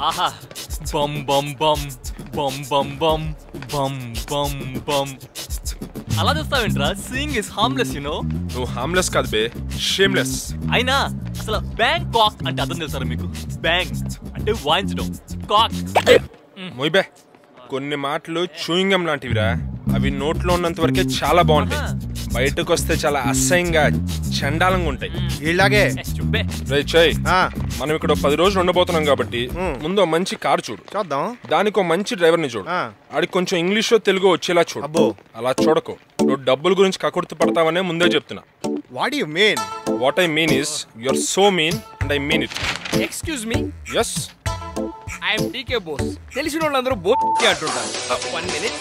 ఆహా బమ్ బమ్ బమ్ బమ్ బమ్ బమ్ బమ్ బమ్ బమ్. అలా చూస్తావేంట్రా? Singh is harmless you know. నువ్వు హార్మ్లెస్ కాదు బే, షేమ్లెస్. అయినా అసలు బ్యాంకాక్ అంటే అర్థం తెలుసారా మీకు? బ్యాంక్ అంటే వాయించడం, కాక్ మొయ్ బే, కొన్ని మాటలు చూయింగం లాంటివిరా. అవి నోట్లో ఉన్నంత వరకే చాలా బాగుంటాయి, బయటకు వస్తే చాలా అసహ్యంగా చండాలంగా ఉంటాయి. ఇలాగే మనం ఇక్కడ 10 రోజులు ఉండబోతున్నాం కాబట్టి ముందు మంచి కారు చూడు, చూద్దాం. దానికి మంచి డ్రైవర్ ని చూడు, ఆడికి కొంచెం ఇంగ్లీష్ లో తెలుగు వచ్చేలా చూడు. అలా చూడకు, నువ్వు డబ్బుల గురించి కకుర్తి పడతావనే ముందే చెప్తున్నా. What you mean? What I mean is you are so mean and I mean it. Excuse me. yes I am DK boss. తెలిసిన వాళ్ళందరూ బోట్ అంటుంటారు. 1 minute.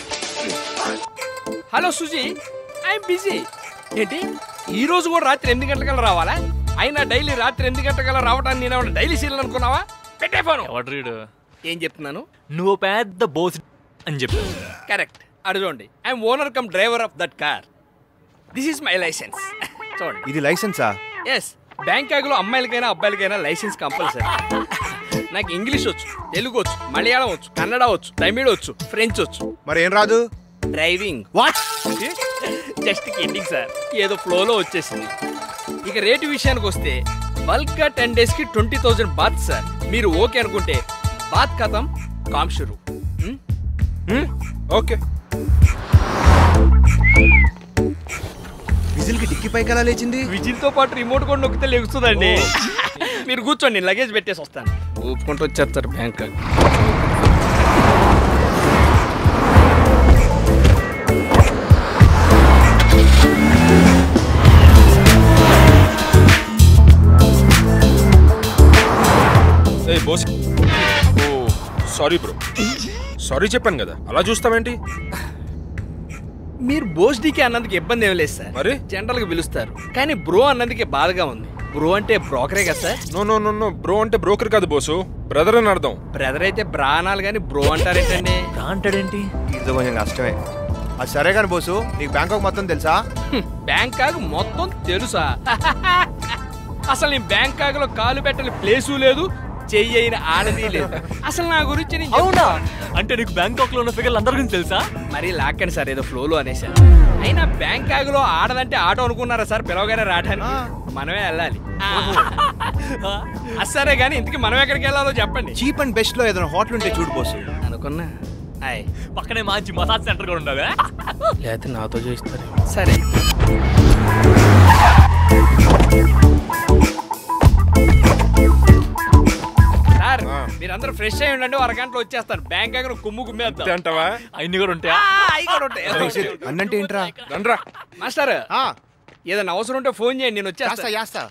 Hello Suzy, I'm busy. ఏంటి ఈ రోజు కూడా రాత్రి 8 గంటలకల్లా రావాలా? అయినా డైలీ రాత్రి 8 గంటలకల్లా రావడానికి నేను డైలీ సీరియల్ అనుకున్నావా? పెట్టే ఫోన్. ఏం చెప్తున్నాను? నువ్వు పెద్ద బోస్ అని చెప్పు. కరెక్ట్. అడుగోండి, I'm owner cum driver of that car. This is my licence. చూడండి. ఇది లైసెన్సా? ఎస్. బ్యాంకాక్లో అమ్మాయిలకైనా అబ్బాయిలకైనా లైసెన్స్ కంపల్సరీ. నాకు ఇంగ్లీష్ వచ్చు, తెలుగు వచ్చు, మలయాళం వచ్చు, కన్నడ వచ్చు, తమిళ్ వచ్చు, ఫ్రెంచ్ వచ్చు. మరి ఏం రాదు? Driving. What? Just kidding sir, ఏదో ఫ్లోలో వచ్చేసింది. ఇక రేటు విషయానికి వస్తే బల్క్ గా 10 days కి 20,000 బాత్ సార్. మీరు ఓకే అనుకుంటే బాత్ ఖతం, కామ్ షురు. ఓకే. విజిల్ కి డిక్కి పైకి ఎలా లేచింది? విజిల్ తో పాటు రిమోట్ కూడా నొక్కితే లెగుస్తుందండి. మీరు కూర్చోండి, లగేజ్ పెట్టేసి వస్తాను. ఊపుకుంటూ వచ్చేస్తారు బ్యాంకాక్. సారీ బ్రో, సారీ చెప్పాను కదా, అలా చూస్తావేంటి? మీరు బోస్ డీకే అన్నందుకు ఇబ్బంది ఏం లేదు సార్, మరి జనరల్ గా పిలుస్తారు. కానీ బ్రో అన్నందుకే బాధగా ఉంది. బ్రో అంటే బ్రోకరే కదా sir? No no no no, bro అంటే బ్రోకర్ కాదు బోసు, బ్రదర్ అని అర్థం. బ్రదర్ అయితే బ్రా అనాలి కానీ బ్రో అంటారేంటండి? బ్రా అంటాడేంటి? ఇది కొంచెం కష్టమే. అది సరే కానీ బోసు, నీకు బ్యాంకాక్ మొత్తం తెలుసా? బ్యాంకాక్ మొత్తం తెలుసా? అసలు నీ బ్యాంకాక్ లో కాలు పెట్టని ప్లేసు లేదు, చెయ్యి అయిన ఆడది లేదు. అసలు నా గురించి అవునా? అంటే నీకు బ్యాంకాక్ లో ఉన్న ఫిగర్లు అందరి గురించి తెలుసా? మరి లాక్కండి సార్, ఏదో ఫ్లోలో అనేసారు. అయినా బ్యాంకాక్ లో ఆడదంటే ఆటో అనుకున్నారా సార్? పిలవగానే రావడానికి మనమే వెళ్ళాలి. సరే కానీ ఇంతకీ మనం ఎక్కడికి వెళ్ళాలో చెప్పండి. చీప్ అండ్ బెస్ట్ లో ఏదైనా హోటల్ ఉంటే చూడు బోసు. అనుకున్నా. పక్కనే మంచి మసాజ్ సెంటర్ కూడా ఉండదు, లేకపోతే నాతో చేస్తారు. సరే సార్, మీరందరూ ఫ్రెష్ అయ్యి ఉండండి, అరగంటలో వచ్చేస్తాను. బ్యాంకాక్ కుమ్ము కుమ్మేద్దాం. అంటావా? అన్ని కూడా ఉంటాయా? అన్నంటే ఏంట్రా? రండ్రా మాస్టర్, ఏదైనా అవసరం ఉంటే ఫోన్ చేయండి, నేను వచ్చేస్తా.